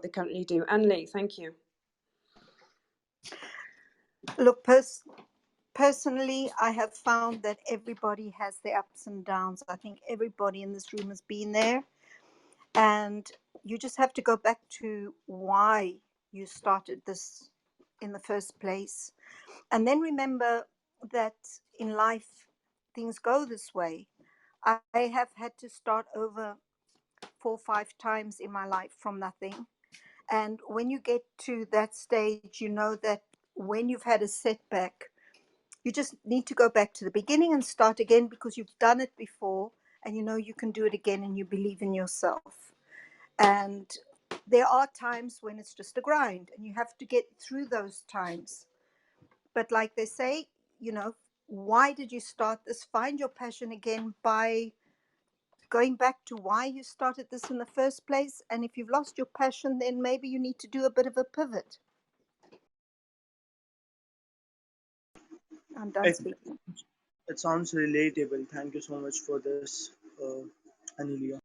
they currently do. Anne-Lee, thank you. Look, personally, I have found that everybody has their ups and downs. I think everybody in this room has been there. And you just have to go back to why you started this in the first place. And then remember that in life, things go this way. I have had to start over 4 or 5 times in my life from nothing. And when you get to that stage, you know that when you've had a setback, you just need to go back to the beginning and start again, because you've done it before and you know you can do it again, and you believe in yourself. And there are times when it's just a grind and you have to get through those times. But like they say, you know, why did you start this? Find your passion again by going back to why you started this in the first place. And if you've lost your passion, then maybe you need to do a bit of a pivot. I'm done speaking. It sounds relatable. Thank you so much for this, Anelia.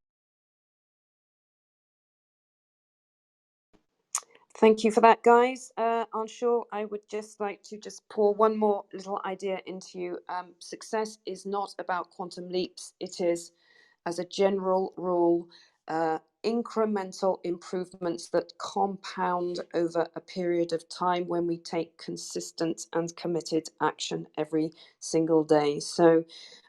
Thank you for that, guys. Anshul, I would just like to pour one more little idea into you. Success is not about quantum leaps. It is, as a general rule, incremental improvements that compound over a period of time when we take consistent and committed action every single day. So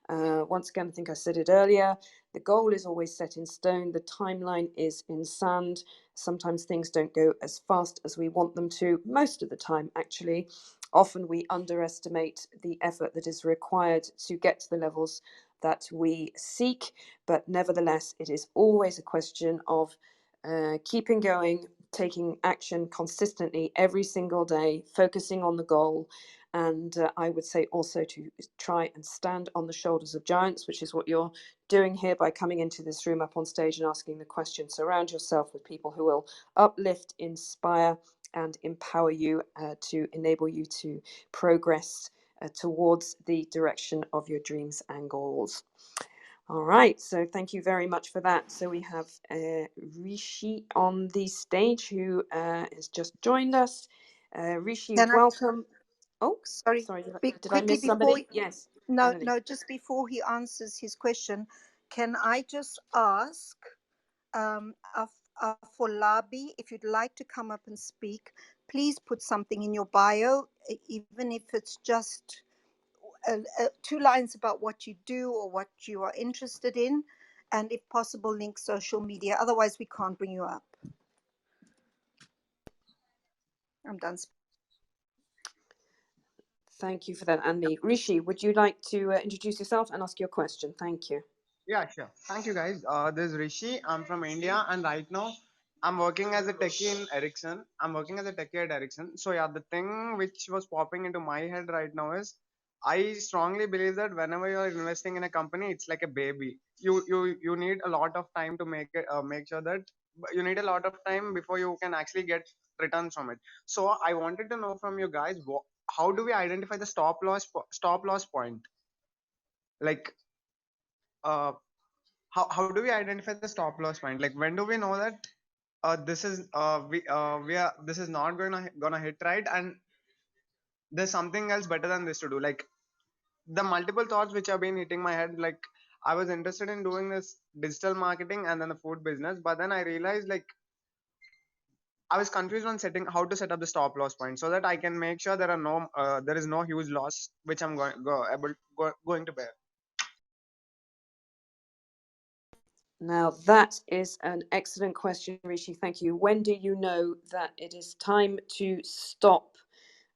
once again, I think I said it earlier, the goal is always set in stone. The timeline is in sand. Sometimes things don't go as fast as we want them to, most of the time, actually. Often we underestimate the effort that is required to get to the levels that we seek, but nevertheless, it is always a question of keeping going, taking action consistently every single day, focusing on the goal. And I would say also to try and stand on the shoulders of giants, which is what you're doing here by coming into this room up on stage and asking the question. Surround yourself with people who will uplift, inspire, and empower you to enable you to progress towards the direction of your dreams and goals. All right, so thank you very much for that. So we have Rishi on the stage who has just joined us. Rishi, welcome. Oh, sorry. Did I miss somebody? Yes. No, just before he answers his question, can I just ask Afolabi, if you'd like to come up and speak, please put something in your bio, even if it's just 2 lines about what you do or what you are interested in, and if possible, link social media. Otherwise, we can't bring you up. I'm done. Thank you for that, Andy. Rishi, would you like to introduce yourself and ask your question? Thank you. Yeah, sure. Thank you, guys. This is Rishi. I'm from India, and right now I'm working as a techie in Ericsson. I'm working as a techie at Ericsson. So yeah, the thing which was popping into my head right now is I strongly believe that whenever you're investing in a company, it's like a baby. You need a lot of time to make it make sure that you need a lot of time before you can actually get returns from it. So I wanted to know from you guys, how do we identify the stop loss point? Like how do we identify the stop loss point? Like when do we know that this is this is not gonna hit right, and there's something else better than this to do? Like the multiple thoughts which have been hitting my head, like I was interested in doing this digital marketing and then the food business, but then I realized like I was confused on how to set up the stop loss point so that I can make sure there is no huge loss which I'm going to bear. Now, that is an excellent question, Rishi. Thank you. When do you know that it is time to stop?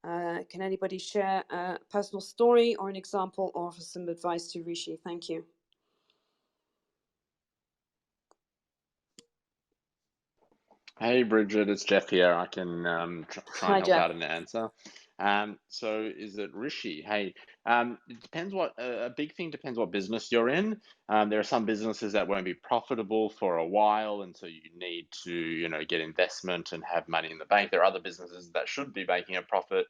Can anybody share a personal story or an example or offer some advice to Rishi? Thank you. Hey, Bridget, it's Jeff here. I can try and help out an answer. So is it Rishi? Hey, it depends a big thing depends what business you're in. There are some businesses that won't be profitable for a while, and so you need to, get investment and have money in the bank. There are other businesses that should be making a profit,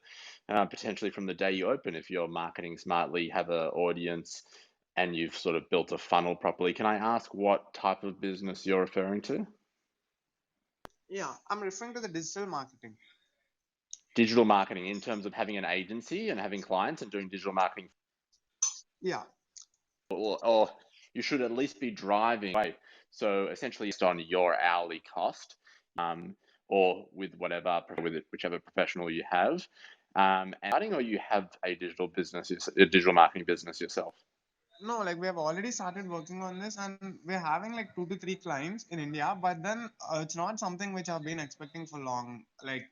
potentially from the day you open, if you're marketing smartly, have an audience, and you've sort of built a funnel properly. Can I ask what type of business you're referring to? Yeah, I'm referring to the digital marketing. Digital marketing in terms of having an agency and having clients and doing digital marketing. Yeah. Or you should at least be driving away. So essentially it's on your hourly cost, or with whichever professional you have. And or you have a digital marketing business yourself. No, like we have already started working on this, and we're having like 2 to 3 clients in India. But then it's not something which I've been expecting for long. Like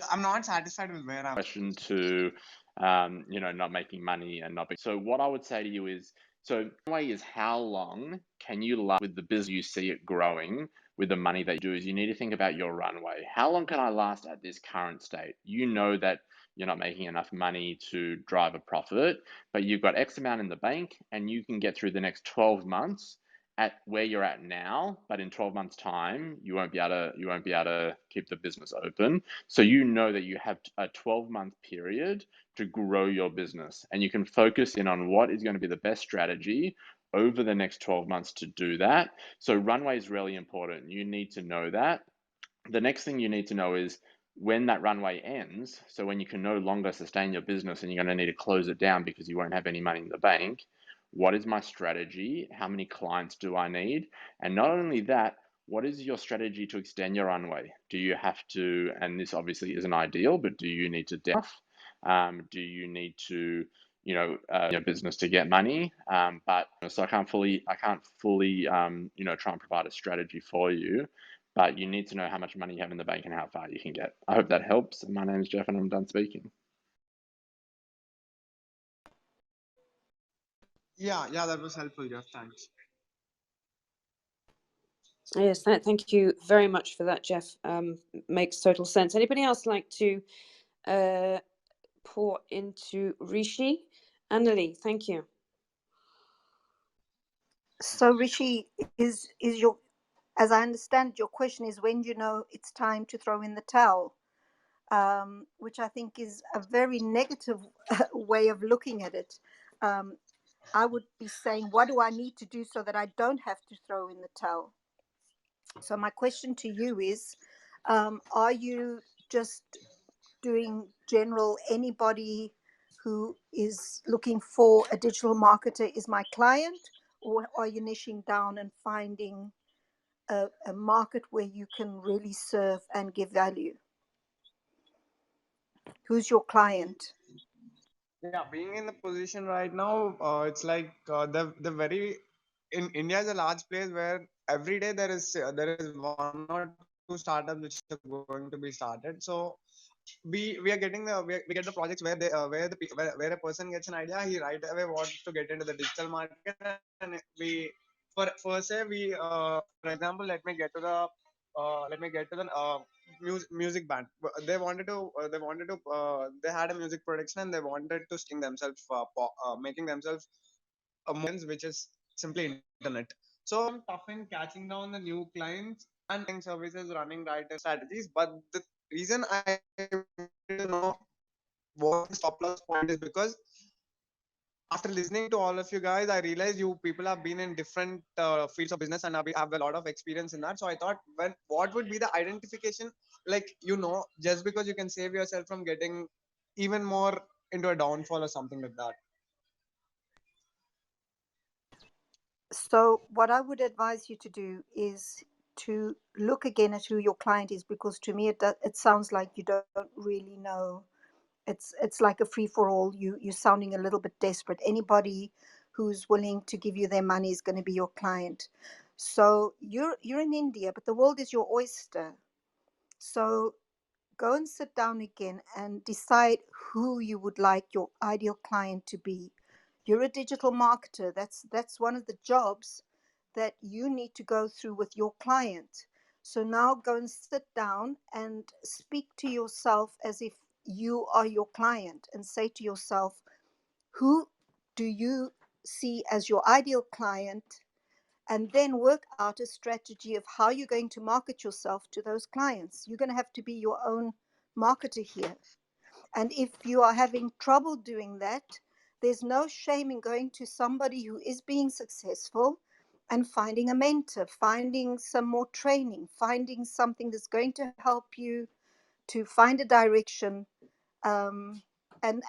I'm not satisfied with where I'm. Question to, not making money and not. So what I would say to you is, so runway is how long can you last with the business you see it growing with the money that you do. Is you need to think about your runway. How long can I last at this current state? You know that you're not making enough money to drive a profit, but you've got X amount in the bank and you can get through the next 12 months at where you're at now, but in 12 months time, you won't be able to keep the business open. So you know that you have a 12-month period to grow your business, and you can focus in on what is going to be the best strategy over the next 12 months to do that. So runway is really important. You need to know that. The next thing you need to know is when that runway ends, so when you can no longer sustain your business and you're going to need to close it down because you won't have any money in the bank, what is my strategy? How many clients do I need? And not only that, what is your strategy to extend your runway? Do you have to, and this obviously isn't ideal, but do you need to do you need to, your business to get money? But so I can't fully, try and provide a strategy for you, but you need to know how much money you have in the bank and how far you can get. I hope that helps. My name is Jeff and I'm done speaking. Yeah, that was helpful, Jeff. Thanks. Yes, thank you very much for that, Jeff. Makes total sense. Anybody else like to pour into Rishi? Annalie, thank you. So Rishi, is your, as I understand, your question is when you know it's time to throw in the towel, which I think is a very negative way of looking at it. I would be saying, what do I need to do so that I don't have to throw in the towel? So my question to you is, are you just doing general, anybody who is looking for a digital marketer is my client, or are you niching down and finding a market where you can really serve and give value? Who's your client? Yeah, being in the position right now, it's like the very in India is a large place where every day there is 1 or 2 startups which are going to be started. So we are getting we get the projects where they where a person gets an idea, he right away wants to get into the digital market, and we for say we for example, let me get to the music band. They had a music production and they wanted to sting themselves, making themselves a moments which is simply internet. So I'm tough in catching down the new clients and services running right strategies. But the reason I wanted to know what the stop loss point is because after listening to all of you guys, I realized you people have been in different fields of business and have a lot of experience in that. So I thought, what would be the identification? Like, just because you can save yourself from getting even more into a downfall or something like that. So what I would advise you to do is to look again at who your client is, because to me it sounds like you don't really know. It's like a free for all. You're sounding a little bit desperate. Anybody who's willing to give you their money is going to be your client. So you're in India, but the world is your oyster. So go and sit down again and decide who you would like your ideal client to be. You're a digital marketer. That's one of the jobs that you need to go through with your client. So now go and sit down and speak to yourself as if you are your client, and say to yourself, who do you see as your ideal client? And then work out a strategy of how you're going to market yourself to those clients. You're going to have to be your own marketer here. And if you are having trouble doing that, there's no shame in going to somebody who is being successful and finding a mentor, finding some more training, finding something that's going to help you to find a direction, and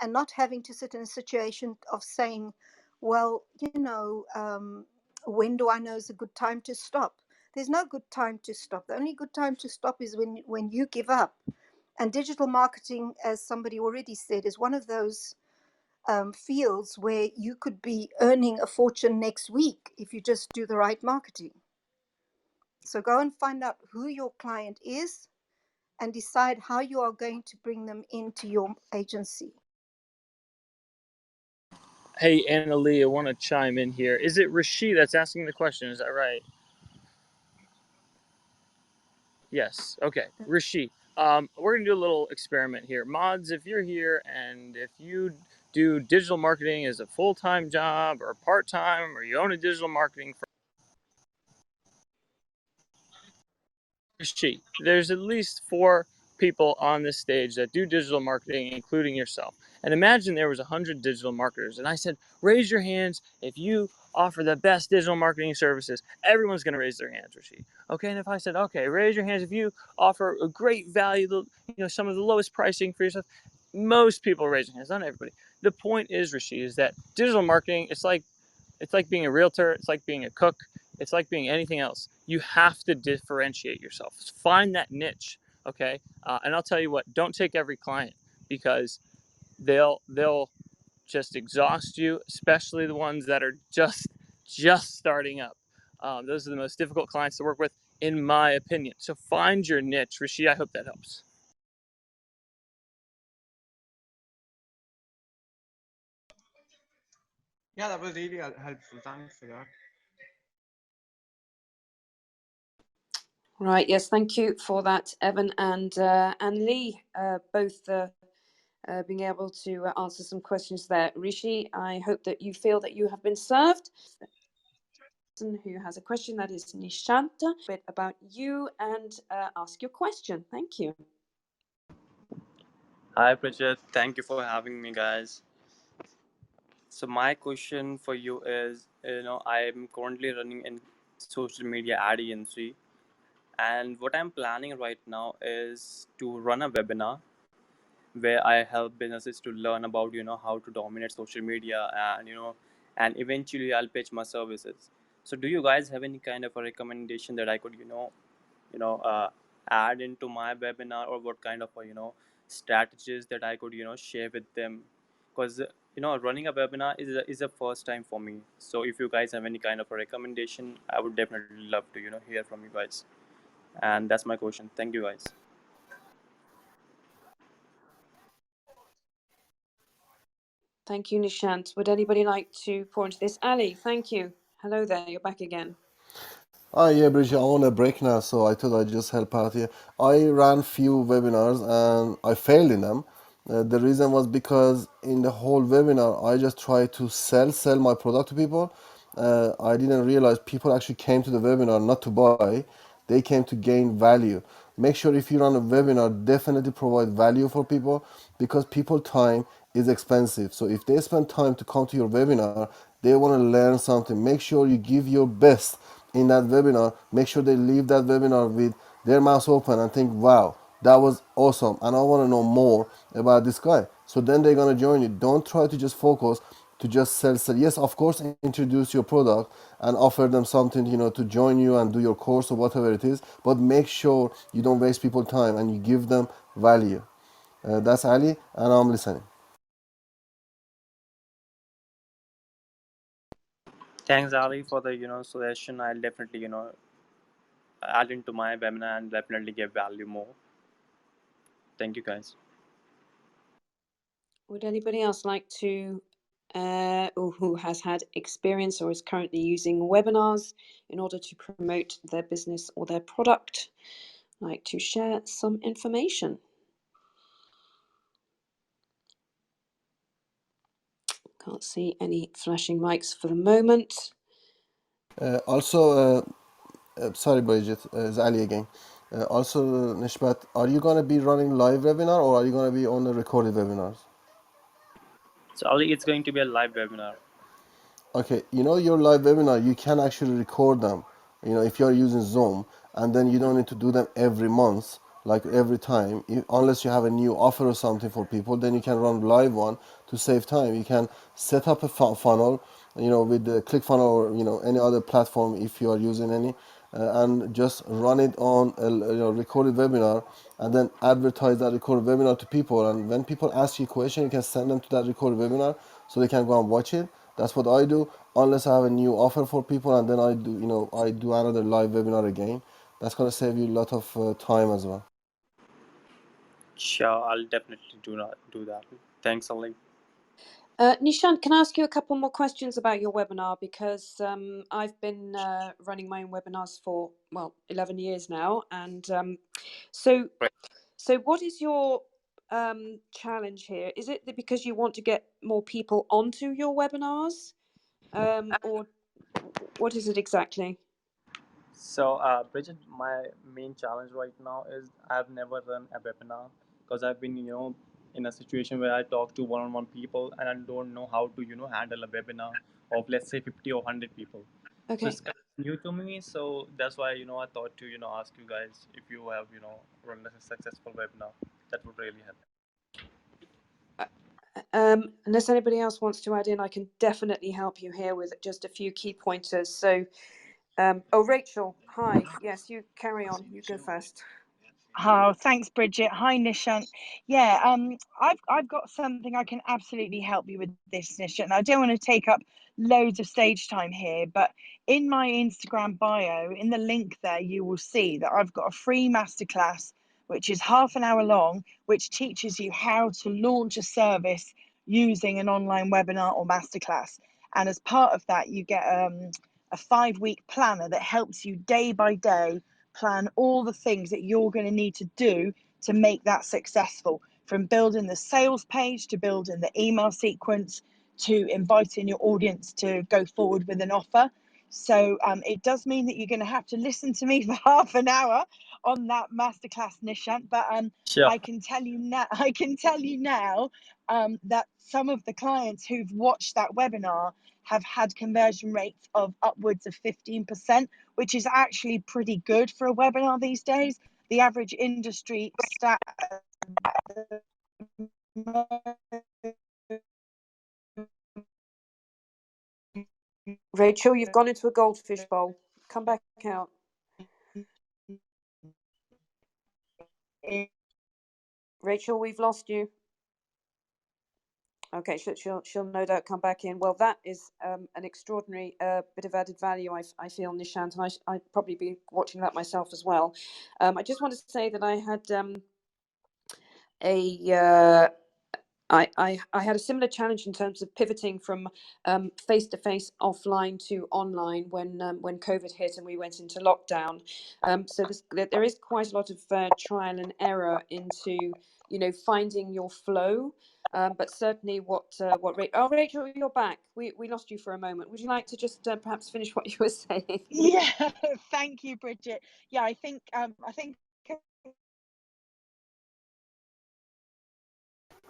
not having to sit in a situation of saying, well, when do I know is a good time to stop? There's no good time to stop. The only good time to stop is when you give up. And digital marketing, as somebody already said, is one of those fields where you could be earning a fortune next week if you just do the right marketing. So go and find out who your client is and decide how you are going to bring them into your agency. Hey, Anna Lee, I want to chime in here. Is it Rashid that's asking the question? Is that right? Yes. Okay. Rashid. We're going to do a little experiment here. Mods, if you're here and if you do digital marketing as a full-time job or part-time, or you own a digital marketing firm, Rashid, there's at least 4 people on this stage that do digital marketing, including yourself. And imagine there was 100 digital marketers, and I said, raise your hands if you offer the best digital marketing services. Everyone's going to raise their hands, Rashid. Okay, and if I said, okay, raise your hands if you offer a great value, some of the lowest pricing for yourself, most people raise their hands, not everybody. The point is, Rashid, is that digital marketing, it's like being a realtor, it's like being a cook, it's like being anything else. You have to differentiate yourself. Find that niche, okay? And I'll tell you what, don't take every client, because they'll just exhaust you, especially the ones that are just starting up. Those are the most difficult clients to work with, in my opinion. So find your niche. Rishi, I hope that helps. Yeah, that was really helpful. Thanks for that. Right, yes, thank you for that, Evan and Lee, both being able to answer some questions there. Rishi, I hope that you feel that you have been served. Who has a question, that is Nishanta, a bit about you and ask your question. Thank you. Hi, Bridget. Thank you for having me, guys. So my question for you is, I'm currently running in social media ad agency, and what I'm planning right now is to run a webinar where I help businesses to learn about, how to dominate social media, and eventually I'll pitch my services. So do you guys have any kind of a recommendation that I could, add into my webinar, or what kind of strategies that I could share with them? Because running a webinar is a first time for me. So if you guys have any kind of a recommendation, I would definitely love to hear from you guys. And that's my question. Thank you, guys. Thank you, Nishant. Would anybody like to pour into this? Ali, thank you. Hello there, you're back again. Yeah, Bridget, I'm on a break now, so I thought I'd just help out here. I ran few webinars and I failed in them. The reason was because in the whole webinar, I just tried to sell my product to people. I didn't realize people actually came to the webinar not to buy, they came to gain value. Make sure if you run a webinar, definitely provide value for people, because people time is expensive. So if they spend time to come to your webinar, they want to learn something. Make sure you give your best in that webinar. Make sure they leave that webinar with their mouths open and think, wow, that was awesome, and I want to know more about this guy. So then they're going to join you. Don't try to just focus to just sell. Yes, of course, introduce your product and offer them something, to join you and do your course or whatever it is, but make sure you don't waste people's time and you give them value. That's Ali, and I'm listening. Thanks, Ali, for the suggestion. I'll definitely add into my webinar and definitely give value more. Thank you, guys. Would anybody else like to, or who has had experience or is currently using webinars in order to promote their business or their product, like to share some information? Can't see any flashing mics for the moment. Sorry, Bridget, it's Ali again. Also, Nishbat, are you going to be running live webinar or are you going to be on the recorded webinars? So, Ali, it's going to be a live webinar. Okay, you know your live webinar, you can actually record them, you know, if you're using Zoom, and then you don't need to do them every month, like every time, unless you have a new offer or something for people, then you can run live one to save time. You can set up a funnel, you know, with the ClickFunnels or, you know, any other platform if you are using any, and just run it on a, you know, recorded webinar, and then advertise that recorded webinar to people. And when people ask you a question, you can send them to that recorded webinar so they can go and watch it. That's what I do, unless I have a new offer for people, and then I do, you know, I do another live webinar again. That's gonna save you a lot of time as well. Sure, I'll definitely do that. Thanks, Ali. Nishant, can I ask you a couple more questions about your webinar? Because I've been running my own webinars for, well, 11 years now. And so what is your challenge here? Is it because you want to get more people onto your webinars? Or what is it exactly? So, Bridget, my main challenge right now is I've never run a webinar because I've been, in a situation where I talk to one-on-one people and I don't know how to, handle a webinar of let's say 50 or 100 people. So Okay. it's kind of new to me. So that's why, I thought to, ask you guys if you have, run a successful webinar. That would really help. Unless anybody else wants to add in, I can definitely help you here with just a few key pointers. So, oh, Rachel, hi. Yes, you carry on. You go first. Oh, thanks, Bridget. Hi, Nishant. Yeah, I've got something I can absolutely help you with this, Nishant. I don't want to take up loads of stage time here, but in my Instagram bio, in the link there, you will see that I've got a free masterclass, which is half an hour long, which teaches you how to launch a service using an online webinar or masterclass. And as part of that, you get a 5-week planner that helps you day by day plan all the things that you're going to need to do to make that successful, from building the sales page to building the email sequence to inviting your audience to go forward with an offer. So it does mean that you're going to have to listen to me for half an hour on that masterclass, Nishant. But Sure. I can tell you now that some of the clients who've watched that webinar have had conversion rates of upwards of 15%, which is actually pretty good for a webinar these days. The average industry stat. Rachel, you've gone into a goldfish bowl. Come back out. Rachel, we've lost you. Okay, she'll no doubt come back in. Well, that is an extraordinary bit of added value, I feel, Nishant, and I'd probably be watching that myself as well. I just want to say that I had I had a similar challenge in terms of pivoting from face-to-face offline to online when COVID hit and we went into lockdown. So there is quite a lot of trial and error into finding your flow. But certainly, Rachel, you're back. We lost you for a moment. Would you like to just perhaps finish what you were saying? Yeah, thank you, Bridget. Yeah, I think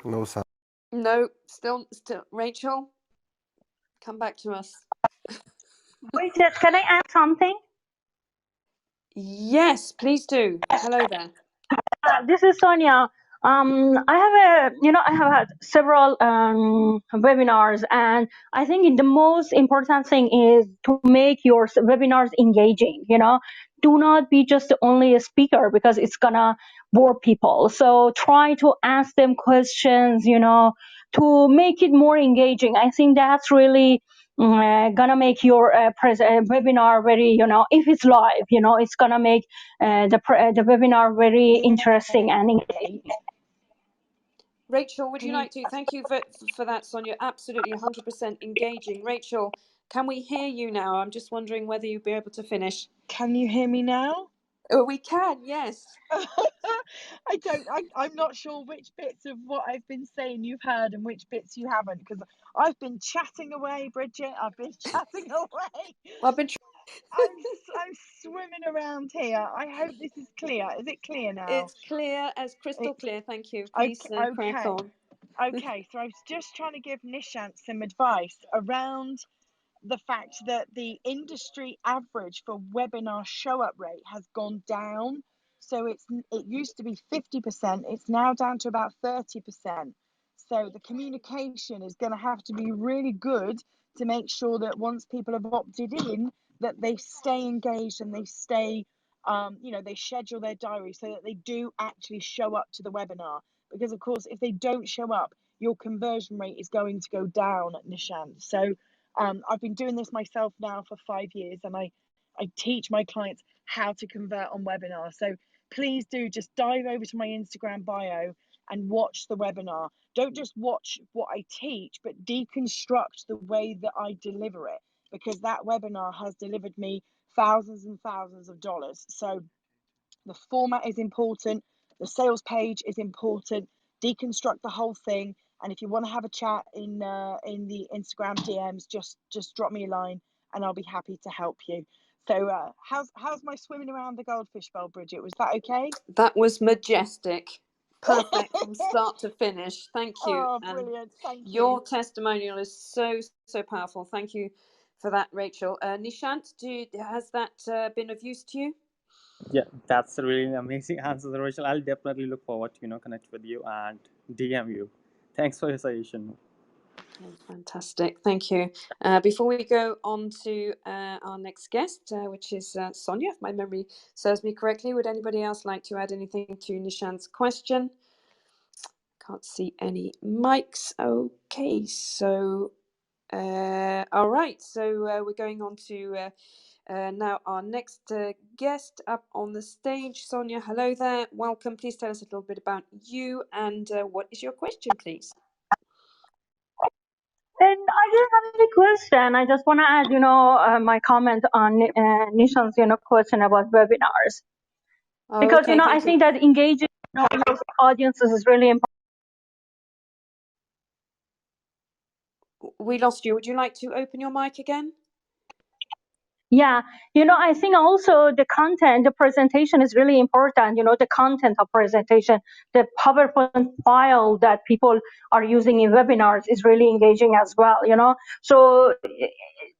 No sound. No, still, Rachel, come back to us. Bridget, can I add something? Yes, please do. Hello there. This is Sonia. I have had several webinars, and I think the most important thing is to make your webinars engaging. Do not be just only a speaker because it's gonna bore people. So try to ask them questions. To make it more engaging. I think that's really gonna make your webinar very, if it's live, it's gonna make the webinar very interesting and engaging. Rachel, would you like to? Thank you for that, Sonia. Absolutely 100% engaging. Rachel, can we hear you now? I'm just wondering whether you'll be able to finish. Can you hear me now? Oh, we can, yes. I'm not sure which bits of what I've been saying you've heard and which bits you haven't, because I've been chatting away, Bridget. I've been chatting away. Well, I've been I'm swimming around here. I hope this is clear. Is it clear now? It's clear as crystal clear. Thank you. Please crack on. Okay, so I was just trying to give Nishant some advice around the fact that the industry average for webinar show up rate has gone down. So it used to be 50%, it's now down to about 30%. So the communication is going to have to be really good to make sure that once people have opted in, that they stay engaged and they stay, they schedule their diary so that they do actually show up to the webinar. Because of course, if they don't show up, your conversion rate is going to go down, Nishant. So I've been doing this myself now for 5 years, and I teach my clients how to convert on webinars. So please do just dive over to my Instagram bio and watch the webinar. Don't just watch what I teach, but deconstruct the way that I deliver it, because that webinar has delivered me thousands and thousands of dollars. So the format is important, the sales page is important, deconstruct the whole thing. And if you want to have a chat in the Instagram DMs, just drop me a line and I'll be happy to help you. So how's my swimming around the goldfish bowl, Bridget? Was that okay? That was majestic. Perfect from start to finish. Thank you. Oh, brilliant. Thank your you. testimonial is so powerful. Thank you for that, Rachel. Nishant, has that been of use to you? Yeah, that's a really amazing answer, Rachel. I'll definitely look forward to connect with you and DM you. Thanks for your suggestion. Okay, fantastic. Thank you. Before we go on to our next guest, which is Sonia, if my memory serves me correctly, would anybody else like to add anything to Nishant's question? Can't see any mics. Okay, so all right. So we're going on to now our next guest up on the stage. Sonia, hello there. Welcome. Please tell us a little bit about you and what is your question, please? And I just have a question. I just want to add, my comment on Nishan's, question about webinars. Because, okay, I think that engaging your audiences is really important. We lost you. Would you like to open your mic again? Yeah, I think also the content, the presentation is really important. The content of presentation, the PowerPoint file that people are using in webinars is really engaging as well. So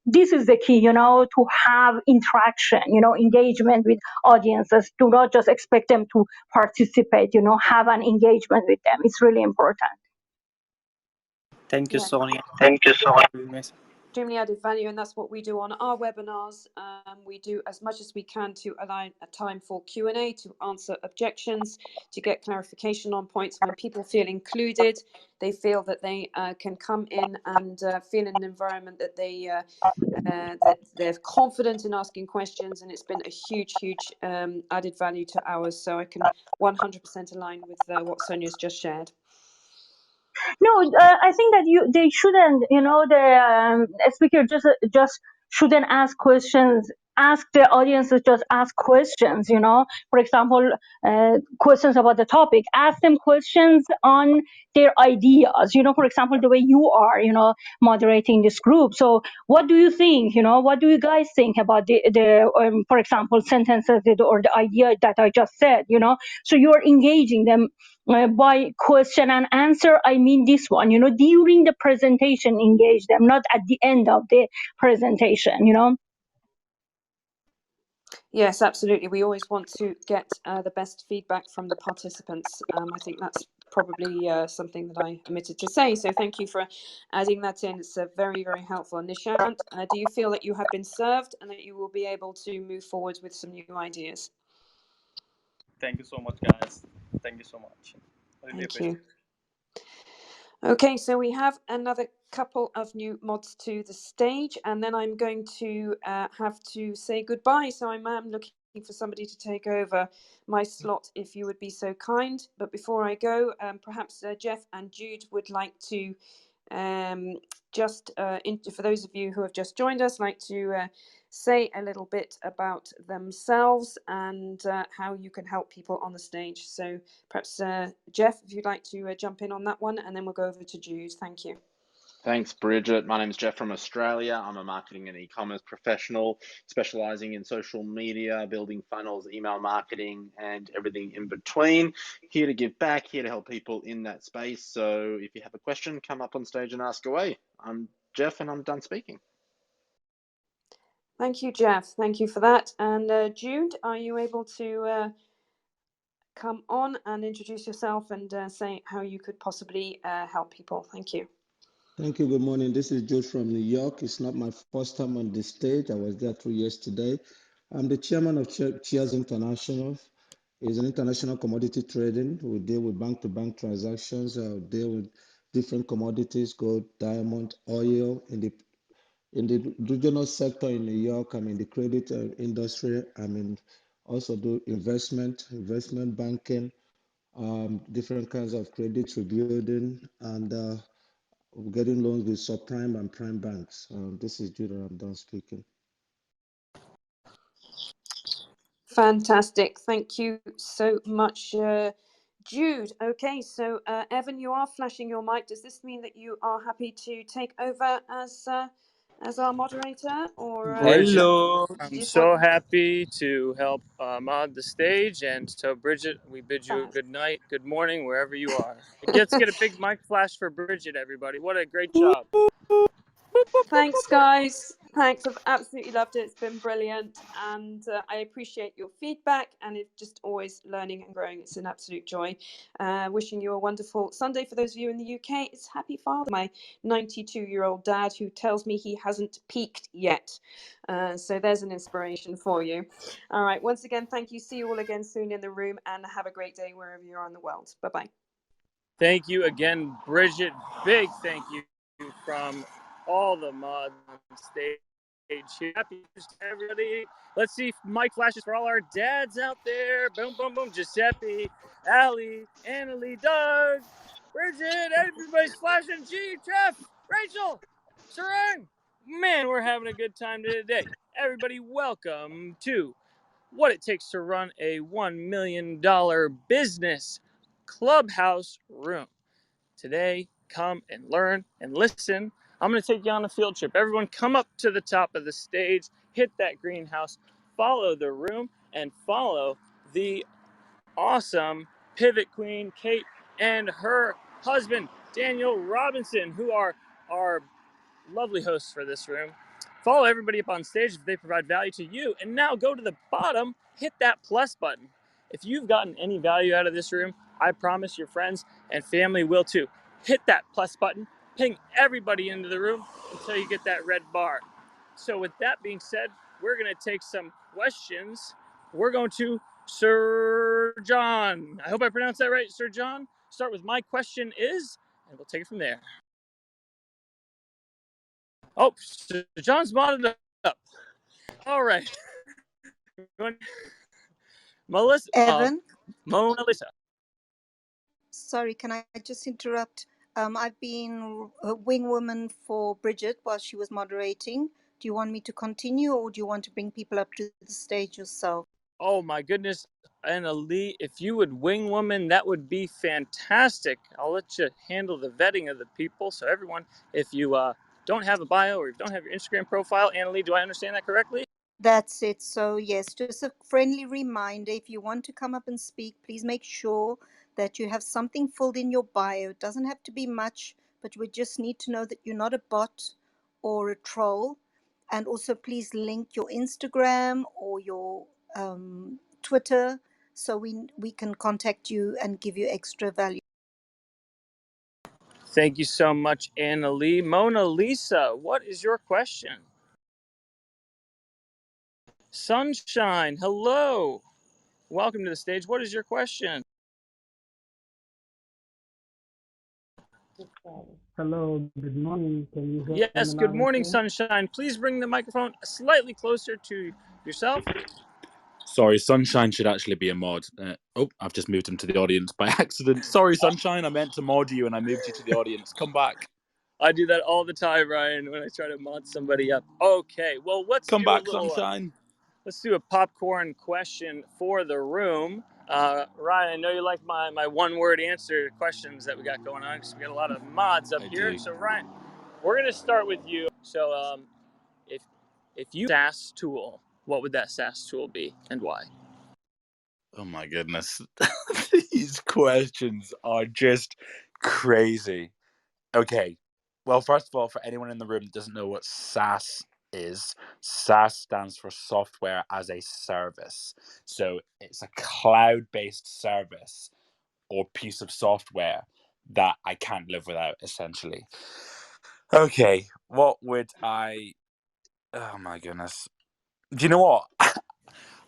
this is the key, to have interaction, engagement with audiences. Do not just expect them to participate, have an engagement with them. It's really important. Thank you, Sonia. Thank you so much. Extremely added value, and that's what we do on our webinars. We do as much as we can to align a time for Q&A, to answer objections, to get clarification on points. When people feel included, they feel that they can come in and feel in an environment that that they're confident in asking questions, and it's been a huge added value to ours. So I can 100% align with what Sonia's just shared. No, I think that they shouldn't, the speaker just shouldn't ask questions. Ask the audiences, just ask questions, For example, questions about the topic. Ask them questions on their ideas, For example, the way you are, moderating this group. So what do you think, What do you guys think about the for example, sentences or the idea that I just said, So you're engaging them by question and answer. I mean this one, during the presentation, engage them, not at the end of the presentation, Yes, absolutely. We always want to get the best feedback from the participants. I think that's probably something that I omitted to say. So thank you for adding that in. It's very helpful. Nishant, do you feel that you have been served and that you will be able to move forward with some new ideas? Thank you so much, guys. Thank you so much. Really appreciate it. Okay, so we have another couple of new mods to the stage, and then I'm going to have to say goodbye. So I'm looking for somebody to take over my slot, if you would be so kind. But before I go, perhaps Jeff and Jude would like to for those of you who have just joined us, like to say a little bit about themselves and how you can help people on the stage. So perhaps Jeff, if you'd like to jump in on that one, and then we'll go over to Jude. Thank you. Thanks, Bridget. My name is Jeff from Australia. I'm a marketing and e-commerce professional specializing in social media, building funnels, email marketing, and everything in between. Here to give back, here to help people in that space. So if you have a question, come up on stage and ask away. I'm Jeff and I'm done speaking. Thank you, Jeff. Thank you for that. And Jude, are you able to come on and introduce yourself and say how you could possibly help people? Thank you. Thank you. Good morning. This is Jude from New York. It's not my first time on this stage. I was there 3 years today. I'm the chairman of Cheers International. It's an international commodity trading. We deal with bank-to-bank transactions. I deal with different commodities, gold, diamond, oil. In the regional sector in New York, I'm in the credit industry. Also do investment banking, different kinds of credit rebuilding, and getting loans with subprime and prime banks. This is Judah. I'm done speaking. Fantastic. Thank you so much, Jude. Okay, so Evan, you are flashing your mic. Does this mean that you are happy to take over as our moderator, or Hello. I'm so happy to help mod the stage. And so, Bridget, we bid you a good night, good morning, wherever you are. Let's get a big mic flash for Bridget, everybody. What a great job. Thanks, guys. Thanks. I've absolutely loved it. It's been brilliant. And I appreciate your feedback. And it's just always learning and growing. It's an absolute joy. Wishing you a wonderful Sunday. For those of you in the UK, it's Happy Father. My 92-year-old dad who tells me he hasn't peaked yet. So there's an inspiration for you. All right. Once again, thank you. See you all again soon in the room. And have a great day wherever you are in the world. Bye-bye. Thank you again, Bridget. Big thank you from all the mods on stage. Happy everybody. Let's see mic flashes for all our dads out there. Boom, boom, boom. Giuseppe, Ali, Annalie, Doug, Bridget. Everybody's flashing. G, Jeff, Rachel, Sarang. Man, we're having a good time today. Everybody, welcome to What It Takes to Run a $1 million business Clubhouse room. Today, come and learn and listen. I'm going to take you on a field trip. Everyone, come up to the top of the stage, hit that greenhouse, follow the room, and follow the awesome pivot queen, Kate, and her husband, Daniel Robinson, who are our lovely hosts for this room. Follow everybody up on stage if they provide value to you. And now go to the bottom, hit that plus button. If you've gotten any value out of this room, I promise your friends and family will too. Hit that plus button, ping everybody into the room until you get that red bar. So with that being said, we're going to take some questions. We're going to Sir John. I hope I pronounced that right, Sir John. Start with my question is, and we'll take it from there. Oh, Sir John's modded up. All right. Melissa. Evan, Mona Lisa. sorry, can I just interrupt? I've been a wing woman for Bridget while she was moderating. Do you want me to continue, or do you want to bring people up to the stage yourself? Oh my goodness, Annalie, if you would wing woman, that would be fantastic. I'll let you handle the vetting of the people. So everyone, if you don't have a bio or you don't have your Instagram profile, Annalie, do I understand that correctly? That's it. So yes, just a friendly reminder, if you want to come up and speak, please make sure that you have something filled in your bio. It doesn't have to be much, but we just need to know that you're not a bot or a troll. And also please link your Instagram or your Twitter so we can contact you and give you extra value. Thank you so much, Annalie. Mona Lisa, what is your question? Sunshine, hello. Welcome to the stage. What is your question? Hello, good morning. Can you hear me? Yes, good morning, Sunshine. Please bring the microphone slightly closer to yourself. Sorry, Sunshine should actually be a mod. I've just moved him to the audience by accident. Sorry, Sunshine, I meant to mod you and I moved you to the audience. Come back. I do that all the time, Ryan, when I try to mod somebody up. Okay, well, let's Come do back, a little, Sunshine. Let's do a popcorn question for the room. Ryan, I know you like my one-word answer questions that we got going on because we got a lot of mods up here. Do. So, Ryan, we're going to start with you. So, if you SaaS tool, what would that SaaS tool be and why? Oh my goodness. These questions are just crazy. Okay. Well, first of all, for anyone in the room that doesn't know what SaaS is SaaS stands for software as a service. So it's a cloud-based service or piece of software that I can't live without, essentially. Okay, what would I... Oh my goodness. Do you know what?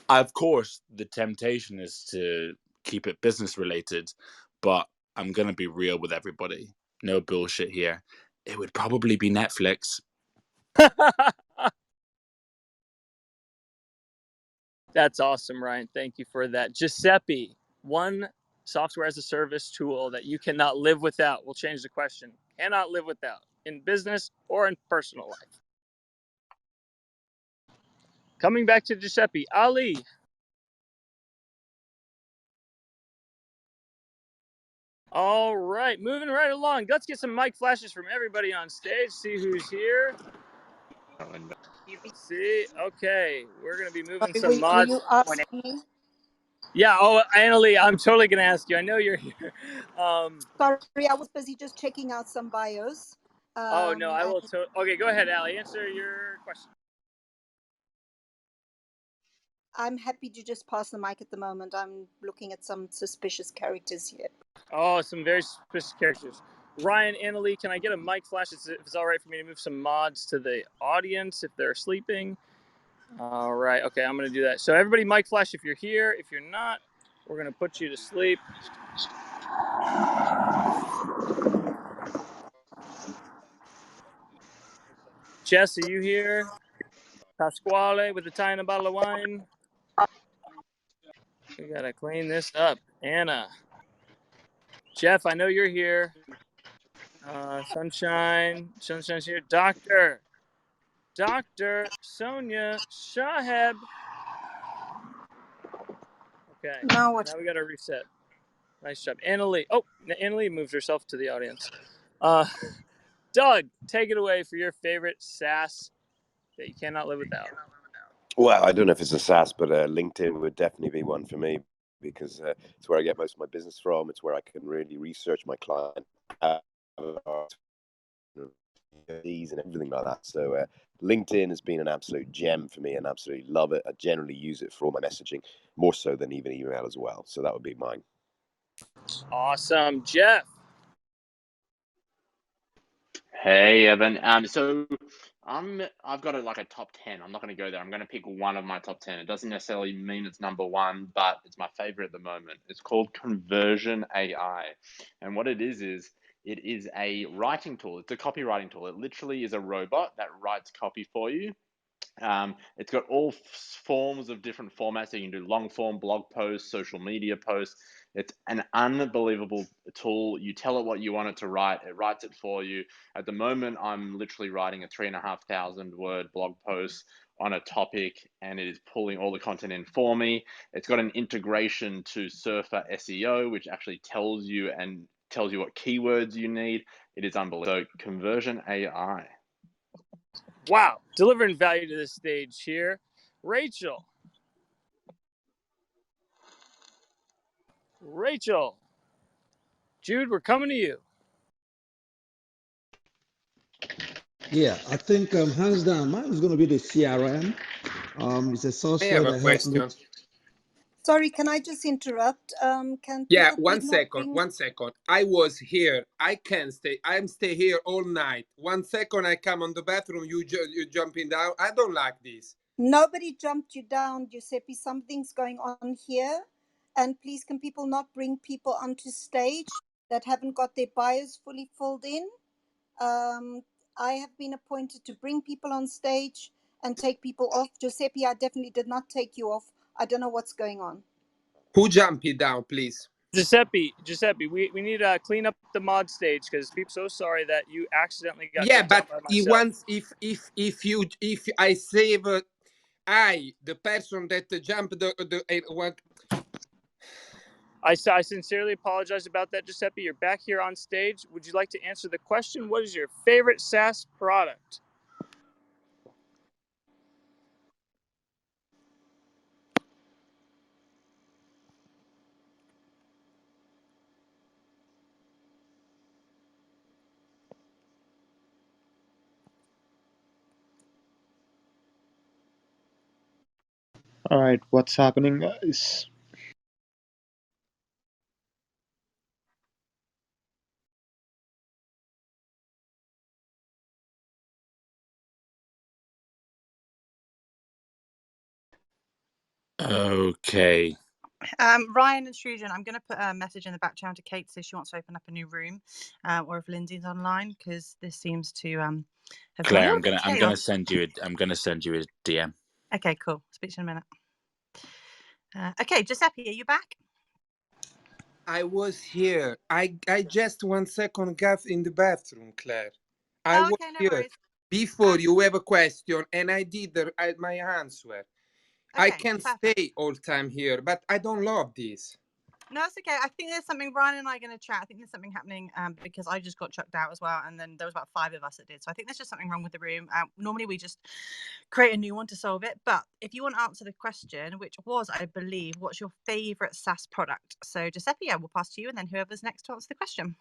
Of course, the temptation is to keep it business related, but I'm going to be real with everybody. No bullshit here. It would probably be Netflix. That's awesome, Ryan. Thank you for that. Giuseppe, one software as a service tool that you cannot live without. We'll change the question. Cannot live without in business or in personal life. Coming back to Giuseppe, Ali. All right, moving right along. Let's get some mic flashes from everybody on stage. See who's here. See, okay, we're gonna be moving some Were mods. you asking me? Yeah. Oh, Annalie, I'm totally gonna ask you. I know you're here. Sorry, I was busy just checking out some bios. Oh no, I will. Okay, go ahead, Ali. Answer your question. I'm happy to just pass the mic at the moment. I'm looking at some suspicious characters here. Oh, some very suspicious characters. Ryan, Annalie, can I get a mic flash if it's all right for me to move some mods to the audience if they're sleeping? All right. Okay, I'm going to do that. So everybody mic flash if you're here. If you're not, we're going to put you to sleep. Jess, are you here? Pasquale with the tie and a bottle of wine. We got to clean this up. Anna. Jeff, I know you're here. Sunshine's here. Dr. Sonia Shaheb. Okay. Now what? Now we got to reset. Nice job. Annalie. Oh, Annalie moved herself to the audience. Doug, take it away for your favorite SaaS that you cannot live without. Well, I don't know if it's a SaaS, but LinkedIn would definitely be one for me because it's where I get most of my business from. It's where I can really research my client and everything like that. So LinkedIn has been an absolute gem for me and absolutely love it. I generally use it for all my messaging, more so than even email as well. So that would be mine. Awesome. Jeff. Hey Evan. So I've got a top 10. I'm not going to go there. I'm going to pick one of my top 10. It doesn't necessarily mean it's number one, but it's my favorite at the moment. It's called Conversion AI, and what it is it is a writing tool. It's a copywriting tool. It literally is a robot that writes copy for you. It's got all forms of different formats, so you can do long form blog posts, social media posts. It's an unbelievable tool. You tell it what you want it to write, it writes it for you. At the moment, I'm literally writing a 3,500 word blog post on a topic, and it is pulling all the content in for me. It's got an integration to Surfer SEO, which actually tells you what keywords you need. It is unbelievable. So Conversion AI. Wow. Delivering value to this stage here. Rachel. Jude, we're coming to you. Yeah, I think hands down, mine is going to be the CRM. It's a software that helps me. Sorry, can I just interrupt? Can Yeah, people one please not second, bring... 1 second. I was here. I can stay. I'm stay here all night. 1 second, I come on the bathroom. You jumping down. I don't like this. Nobody jumped you down, Giuseppe. Something's going on here. And please, can people not bring people onto stage that haven't got their bios fully filled in? I have been appointed to bring people on stage and take people off. Giuseppe, I definitely did not take you off. I don't know what's going on. Who jumped you down, please? Giuseppe, we need to clean up the mod stage because people are so sorry that you accidentally got Yeah, kicked out but by he myself. wants if I save the person that jumped the what. I sincerely apologize about that, Giuseppe. You're back here on stage. Would you like to answer the question? What is your favorite SaaS product? All right, what's happening, guys? Okay. Ryan and Srujan, I'm going to put a message in the back channel to Kate so she wants to open up a new room, or if Lindsay's online, because this seems to have Claire, gone a little bit I'm gonna chaos. send you a DM. Okay, cool. Speak to you in a minute. Okay, Giuseppe, are you back? I was here. I just 1 second got in the bathroom, Claire. I was Okay, no here worries. before you have a question, and I did my answer. I Okay, can perfect. stay all time here, but I don't love this. No, it's okay. I think there's something. Ryan and I are going to chat. I think there's something happening because I just got chucked out as well, and then there was about 5 of us that did. So I think there's just something wrong with the room. Normally we just create a new one to solve it. But if you want to answer the question, which was, I believe, what's your favorite SaaS product? So Giuseppe, I will pass to you, and then whoever's next to answer the question.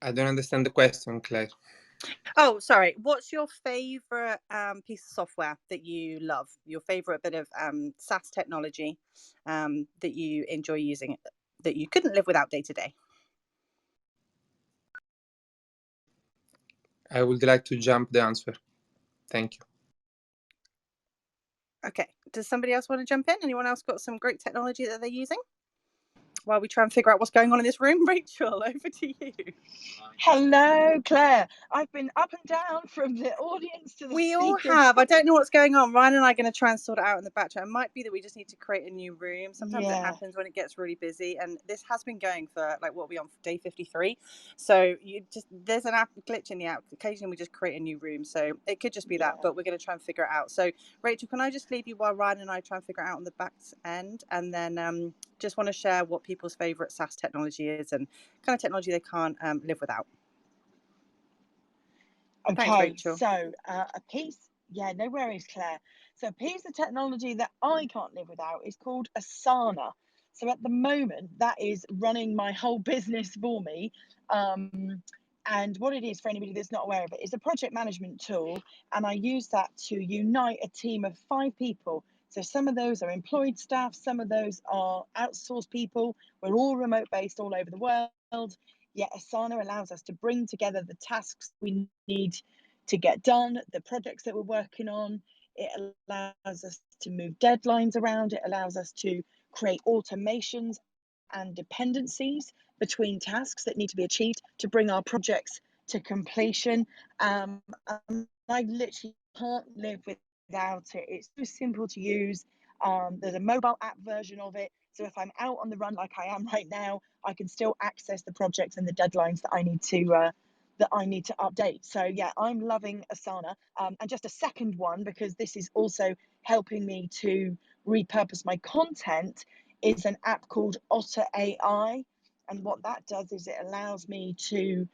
I don't understand the question, Claire. Oh, sorry. What's your favorite piece of software that you love? Your favorite bit of SaaS technology that you enjoy using, that you couldn't live without day to day? I would like to jump the answer. Thank you. Okay. Does somebody else want to jump in? Anyone else got some great technology that they're using? While we try and figure out what's going on in this room, Rachel, over to you. Hello, Claire. I've been up and down from the audience to the We speakers. all have. I don't know what's going on. Ryan and I are going to try and sort it out in the back chat. It might be that we just need to create a new room. Sometimes it happens when it gets really busy. And this has been going for like, what are we on, day 53? So there's an app glitch in the app. Occasionally we just create a new room. So it could just be that, but we're going to try and figure it out. So Rachel, can I just leave you while Ryan and I try and figure it out on the back end? And then just want to share what people's favorite SaaS technology is and kind of technology they can't live without. Okay, thanks, Rachel. So a piece, no worries, Claire. So a piece of technology that I can't live without is called Asana. So at the moment, that is running my whole business for me. And what it is, for anybody that's not aware of it, is a project management tool. And I use that to unite a team of 5 people. So some of those are employed staff, some of those are outsourced people. We're all remote based all over the world. Yet Asana allows us to bring together the tasks we need to get done, the projects that we're working on. It allows us to move deadlines around. It allows us to create automations and dependencies between tasks that need to be achieved to bring our projects to completion. And I literally can't live without it. It's so simple to use. There's a mobile app version of it. So if I'm out on the run like I am right now, I can still access the projects and the deadlines that I need to update. So yeah, I'm loving Asana. And just a second one, because this is also helping me to repurpose my content, is an app called Otter AI. And what that does is it allows me to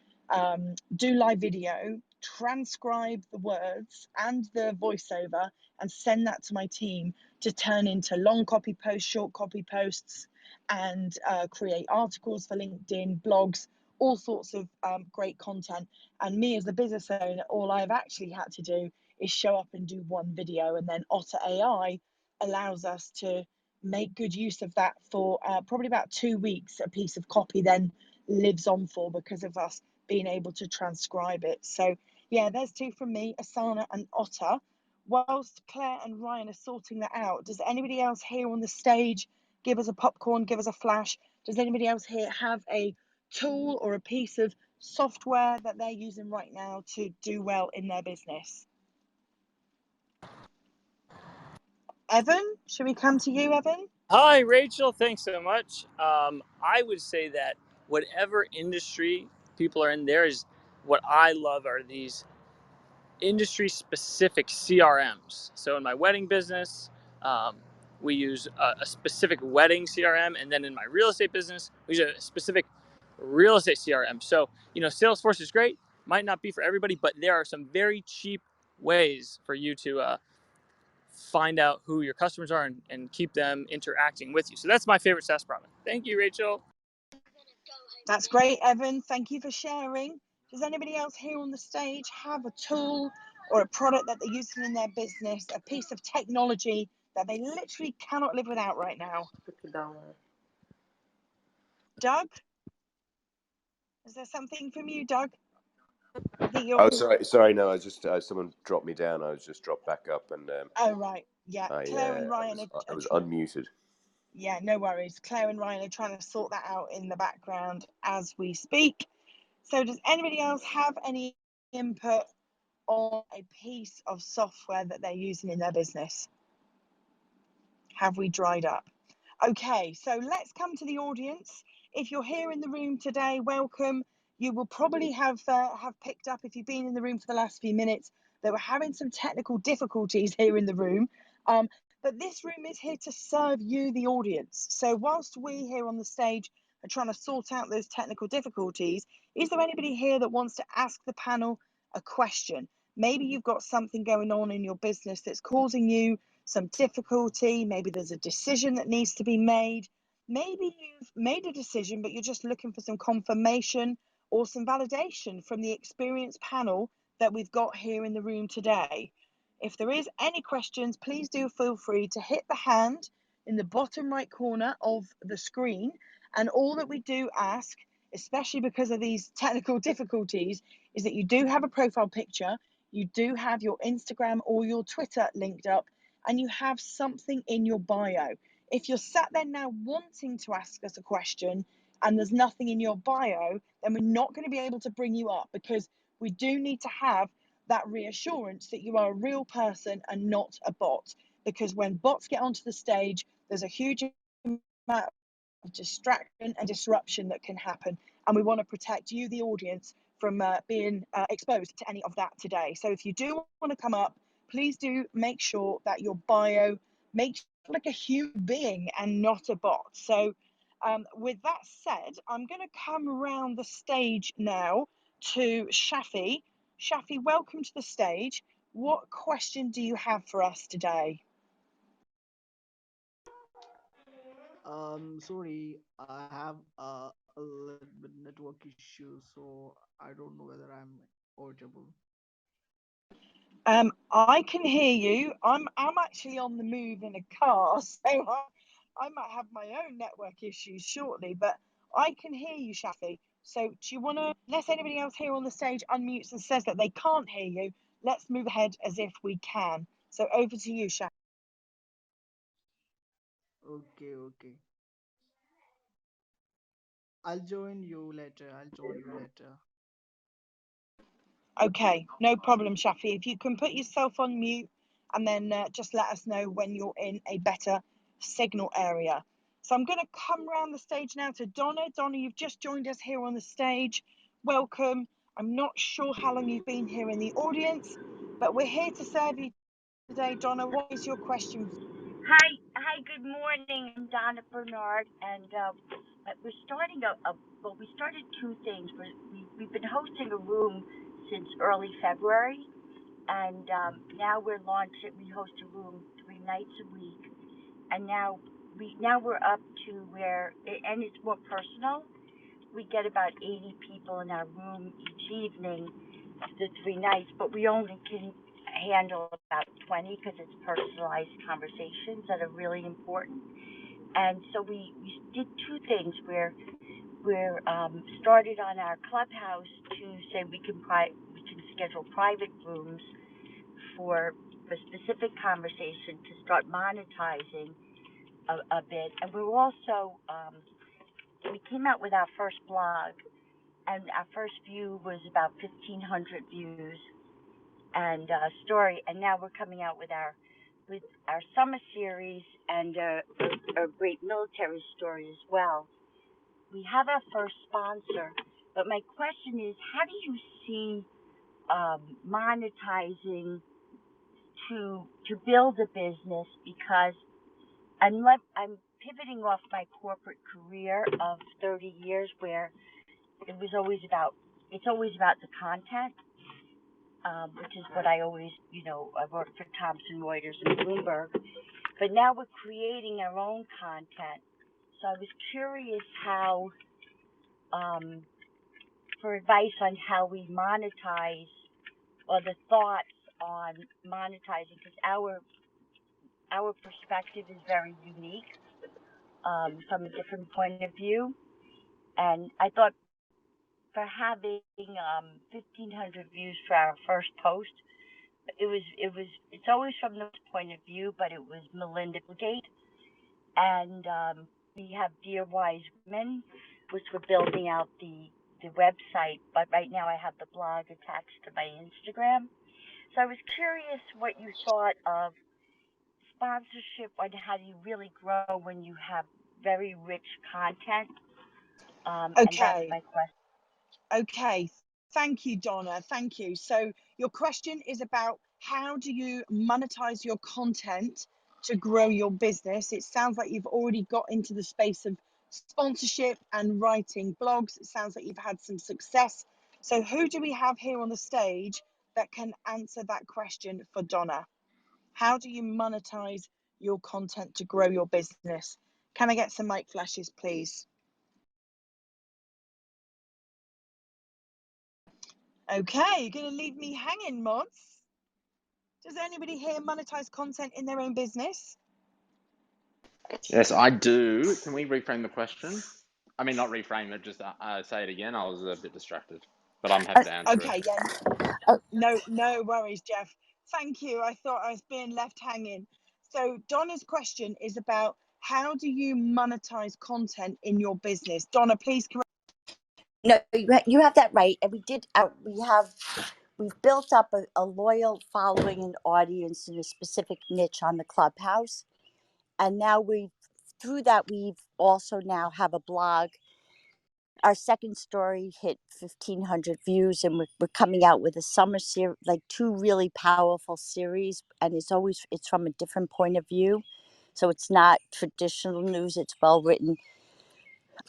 do live video, transcribe the words and the voiceover, and send that to my team to turn into long copy posts, short copy posts, and create articles for LinkedIn, blogs, all sorts of great content. And me as the business owner, all I've actually had to do is show up and do one video, and then Otter AI allows us to make good use of that for probably about 2 weeks. A piece of copy then lives on for, because of us being able to transcribe it. So yeah, there's 2 from me, Asana and Otter. Whilst Claire and Ryan are sorting that out, does anybody else here on the stage give us a popcorn, give us a flash? Does anybody else here have a tool or a piece of software that they're using right now to do well in their business? Evan, should we come to you, Evan? Hi, Rachel. Thanks so much. I would say that whatever industry people are in, what I love are these industry-specific CRMs. So in my wedding business, we use a specific wedding CRM, and then in my real estate business, we use a specific real estate CRM. So, Salesforce is great, might not be for everybody, but there are some very cheap ways for you to find out who your customers are and keep them interacting with you. So that's my favorite SaaS product. Thank you, Rachel. That's great, Evan. Thank you for sharing. Does anybody else here on the stage have a tool or a product that they're using in their business, a piece of technology that they literally cannot live without right now? Doug? Is there something from you, Doug? I think you're... Oh, sorry. No, I was just someone dropped me down. I was just dropped back up, and oh right, yeah. Claire and Ryan I was unmuted. Yeah, no worries. Claire and Ryan are trying to sort that out in the background as we speak. So does anybody else have any input on a piece of software that they're using in their business? Have we dried up? Okay, so let's come to the audience. If you're here in the room today, welcome. You will probably have picked up, if you've been in the room for the last few minutes, that we're having some technical difficulties here in the room. But this room is here to serve you, the audience. So whilst we here on the stage are trying to sort out those technical difficulties, is there anybody here that wants to ask the panel a question? Maybe you've got something going on in your business that's causing you some difficulty. Maybe there's a decision that needs to be made. Maybe you've made a decision, but you're just looking for some confirmation or some validation from the experienced panel that we've got here in the room today. If there is any questions, please do feel free to hit the hand in the bottom right corner of the screen. And all that we do ask, especially because of these technical difficulties, is that you do have a profile picture, you do have your Instagram or your Twitter linked up, and you have something in your bio. If you're sat there now wanting to ask us a question and there's nothing in your bio, then we're not going to be able to bring you up, because we do need to have that reassurance that you are a real person and not a bot. Because when bots get onto the stage, there's a huge amount of distraction and disruption that can happen. And we want to protect you, the audience, from being exposed to any of that today. So if you do want to come up, please do make sure that your bio makes you like a human being and not a bot. So with that said, I'm going to come around the stage now to Shafi. Shafi, welcome to the stage. What question do you have for us today? Sorry, I have a little bit network issue, so I don't know whether I'm audible. I can hear you. I'm actually on the move in a car, so I might have my own network issues shortly, but I can hear you, Shafi. So do you want to, unless anybody else here on the stage unmutes and says that they can't hear you, let's move ahead as if we can. So over to you, Shafi. Okay. I'll join you later. Okay, no problem, Shafi. If you can put yourself on mute and then just let us know when you're in a better signal area. So I'm going to come around the stage now to Donna. Donna, you've just joined us here on the stage. Welcome. I'm not sure how long you've been here in the audience, but we're here to serve you today. Donna, what is your question? Hi, good morning. I'm Donna Bernard, and we're starting well, we started two things. We've been hosting a room since early February, and now we're launching. We host a room 3 nights a week, and now we're up to where, and it's more personal. We get about 80 people in our room each evening, the 3 nights, but we only can handle about 20 because it's personalized conversations that are really important. And so we did two things. We're started on our Clubhouse to say we can schedule private rooms for specific conversation to start monetizing a bit. And we're also we came out with our first blog, and our first view was about 1,500 views and story, and now we're coming out with our summer series and a great military story as well. We have our first sponsor, but my question is, how do you see monetizing to build a business? Because I'm pivoting off my corporate career of 30 years, where it's always about the content. Which is what I always, I worked for Thomson Reuters and Bloomberg, but now we're creating our own content. So I was curious how for advice on how we monetize, or the thoughts on monetizing, because our perspective is very unique, from a different point of view. And I thought for having 1,500 views for our first post, it's always from the point of view, but it was Melinda Gate, and we have Dear Wise Women, which we're building out the website, but right now I have the blog attached to my Instagram. So I was curious what you thought of sponsorship, and how do you really grow when you have very rich content. And that's Okay. my question. Okay. Thank you, Donna. Thank you. So your question is about how do you monetize your content to grow your business? It sounds like you've already got into the space of sponsorship and writing blogs. It sounds like you've had some success. So who do we have here on the stage that can answer that question for Donna? How do you monetize your content to grow your business? Can I get some mic flashes, please? Okay, you're going to leave me hanging, mods. Does anybody here monetize content in their own business? Yes, I do. Can we reframe the question? I mean, not reframe it, just say it again. I was a bit distracted, but I'm happy to answer Okay, it. yeah. No worries, Jeff. Thank you. I thought I was being left hanging. So Donna's question is about how do you monetize content in your business? Donna, please correct. No, you have that right. And we've built up a loyal following and audience in a specific niche on the Clubhouse. And now through that, we've also now have a blog. Our second story hit 1,500 views, and we're coming out with a summer series, like 2 really powerful series. And it's from a different point of view. So it's not traditional news. It's well written.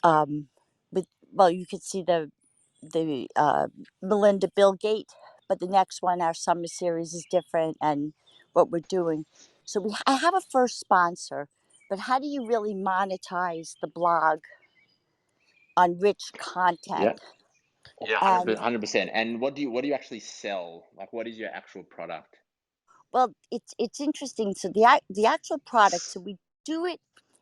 You could see the Melinda Bill Gates, but the next one, our summer series, is different, and what we're doing. So I have a first sponsor, but how do you really monetize the blog on rich content? Yeah, And 100%. And what do you actually sell? Like, what is your actual product? well, it's interesting. So the actual product, so we do it.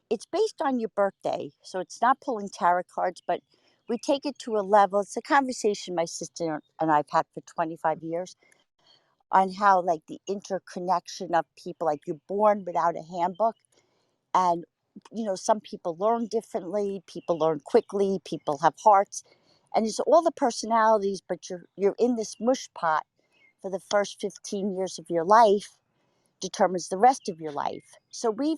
It's based on your birthday, so it's not pulling tarot cards, but we take it to a level. It's a conversation my sister and I've had for 25 years on how, like, the interconnection of people, like you're born without a handbook, and some people learn differently, people learn quickly, people have hearts, and it's all the personalities, but you're in this mush pot for the first 15 years of your life, determines the rest of your life. So we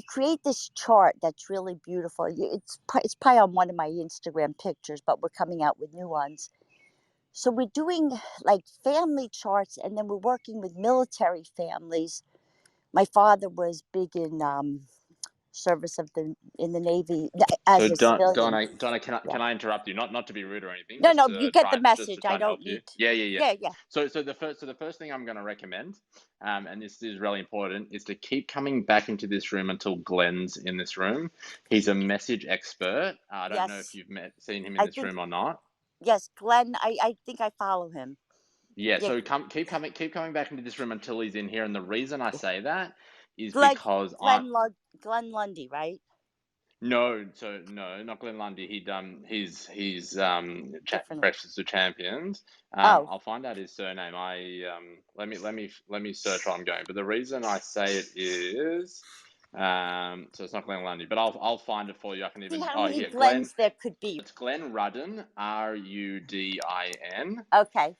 create this chart that's really beautiful. It's probably on one of my Instagram pictures, but we're coming out with new ones. So we're doing like family charts, and then we're working with military families. My father was big in service in the Navy as So a civilian. Donna, can Yeah. I interrupt you? Not to be rude or anything, No, just no, to you get the just to message. try I and help don't you. need. Yeah. Yeah. So the first thing I'm going to recommend, and this is really important, is to keep coming back into this room until Glenn's in this room. He's a message expert. I don't know if Yes. you've seen him in I this think room or not. yes, Glenn. I think I follow him. Yeah. Yeah. So keep coming back into this room until he's in here. And the reason I say that is Glenn because Glenn Lundy, right? No, not Glenn Lundy. He's Different. Breakfast of Champions. Oh, I'll find out his surname. Let me search while I'm going. But the reason I say it is, so it's not Glenn Lundy, but I'll find it for you. I can see even how many here, Glenn. Glens there could be. It's Glenn Rudden, Rudin. Okay,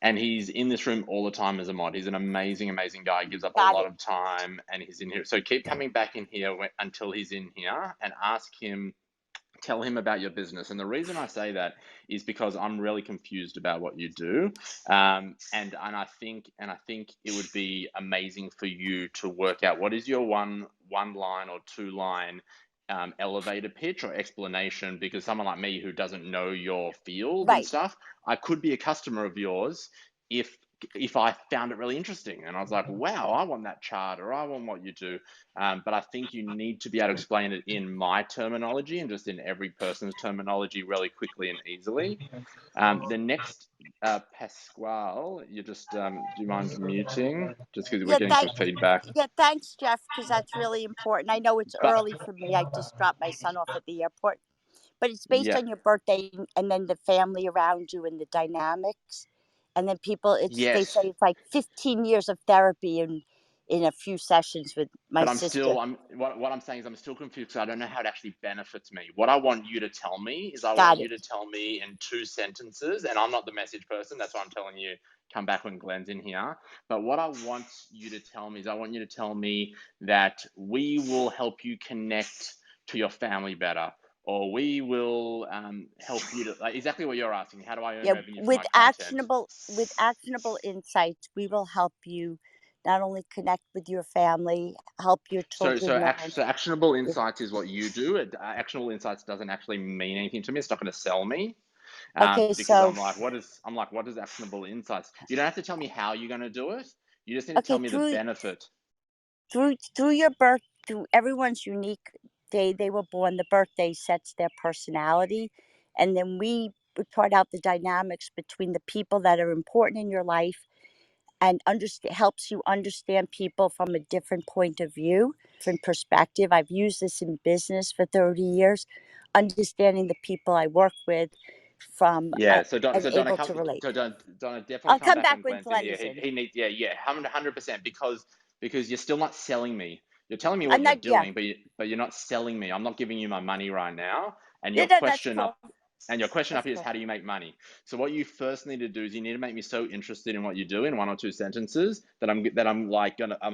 And he's in this room all the time as a mod. He's an amazing, amazing guy. He gives up a got lot it. of time, and he's in here. So keep coming back in here until he's in here, and tell him about your business. And the reason I say that is because I'm really confused about what you do, and I think it would be amazing for you to work out what is your one line or 2 line elevator pitch or explanation, because someone like me who doesn't know your field and Right. stuff, I could be a customer of yours if if I found it really interesting and I was like, wow, I want that chart, or I want what you do. But I think you need to be able to explain it in my terminology and just in every person's terminology really quickly and easily. The next, Pasquale, you just, do you mind muting? Just because we're Yeah, getting some feedback. thanks, Jeff, because that's really important. I know it's But early for me. I just dropped my son off at the airport, but it's based yeah, on your birthday and then the family around you and the dynamics, and then people. They say yes. it's like 15 years of therapy in a few sessions with my But sister. what I'm saying is I'm still confused because I don't know how it actually benefits me. What I want you to tell me is I want Got you it. to tell me in 2 sentences, and I'm not the message person. That's why I'm telling you, come back when Glenn's in here. But what I want you to tell me is I want you to tell me that we will help you connect to your family better, or we will help you to, like, exactly what you're asking. How do I earn Yeah, revenue from my content? with actionable insights, we will help you not only connect with your family, help your children learn. So actionable insights is what you do. Actionable insights doesn't actually mean anything to me. It's not going to sell me, Okay, because so what is actionable insights? You don't have to tell me how you're going to do it. You just need to tell okay, me the benefit. through your birth, through everyone's unique day they were born, the birthday sets their personality, and then we report out the dynamics between the people that are important in your life, and helps you understand people from a different point of view, different perspective. I've used this in business for 30 years, understanding the people I work with from Yeah. and able to relate. Donna, definitely I'll come come back back when when Glenn's in Glenn here. is in. He needs, yeah, 100%, because you're still not selling me. You're telling me I'm what you're not, yeah, doing, but you're not selling me. I'm not giving you my money right now. And yeah, your no, that's question cool. up And your question up That's here is, cool. how do you make money? So what you first need to do is you need to make me so interested in what you do in 1 or 2 sentences that I'm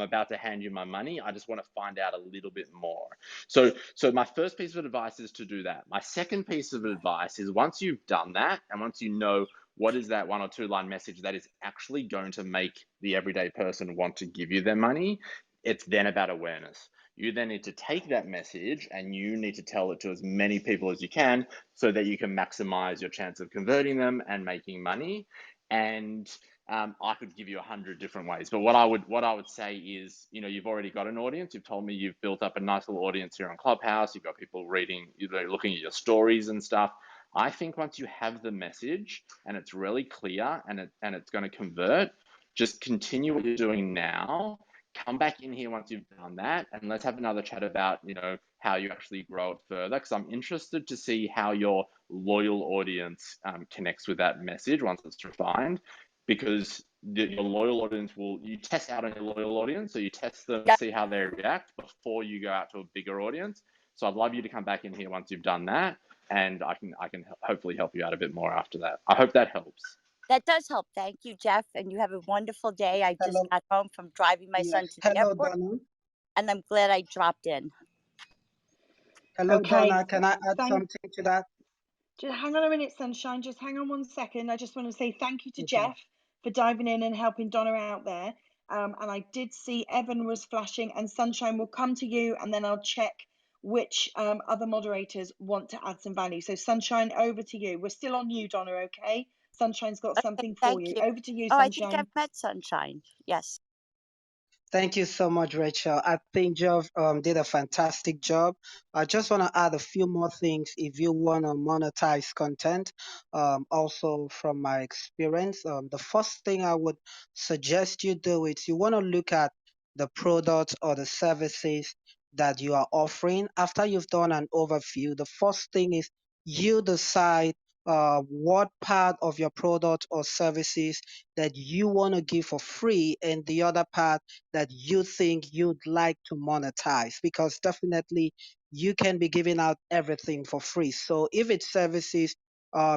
about to hand you my money. I just want to find out a little bit more. So my first piece of advice is to do that. My second piece of advice is, once you've done that and once you know what is that 1 or 2 line message that is actually going to make the everyday person want to give you their money, it's then about awareness. You then need to take that message and you need to tell it to as many people as you can, so that you can maximize your chance of converting them and making money. And I could give you 100 different ways, but what I would say is, you've already got an audience. You've told me you've built up a nice little audience here on Clubhouse. You've got people reading, looking at your stories and stuff. I think once you have the message and it's really clear and it's going to convert, just continue what you're doing now. Come back in here once you've done that, and let's have another chat about, how you actually grow it further, because I'm interested to see how your loyal audience connects with that message once it's refined, because your loyal audience you test out on your loyal audience, so you test them, Yeah, see how they react before you go out to a bigger audience. So I'd love you to come back in here once you've done that, and I can hopefully help you out a bit more after that. I hope that helps. that does help. Thank you, Jeff, and you have a wonderful day. I just Hello, got home from driving my yeah, son to the hello, airport, Donna. and I'm glad I dropped in. Hello, Okay, Donna. Can I add thank. something to that? Just hang on a minute, Sunshine. Just hang on 1 second. I just want to say thank you to Okay. Jeff for diving in and helping Donna out there. And I did see Evan was flashing, and Sunshine will come to you, and then I'll check which other moderators want to add some value. So Sunshine, over to you. We're still on you, Donna, okay? Sunshine's got Okay, something for thank you. you. Over to you, Oh, I think Sunshine. I've met Sunshine. Yes. Thank you so much, Rachel. I think Jeff did a fantastic job. I just want to add a few more things if you want to monetize content. Also, from my experience, the first thing I would suggest you do is you want to look at the products or the services that you are offering. After you've done an overview, the first thing is you decide what part of your product or services that you want to give for free, and the other part that you think you'd like to monetize, because definitely you can be giving out everything for free. So if it's services,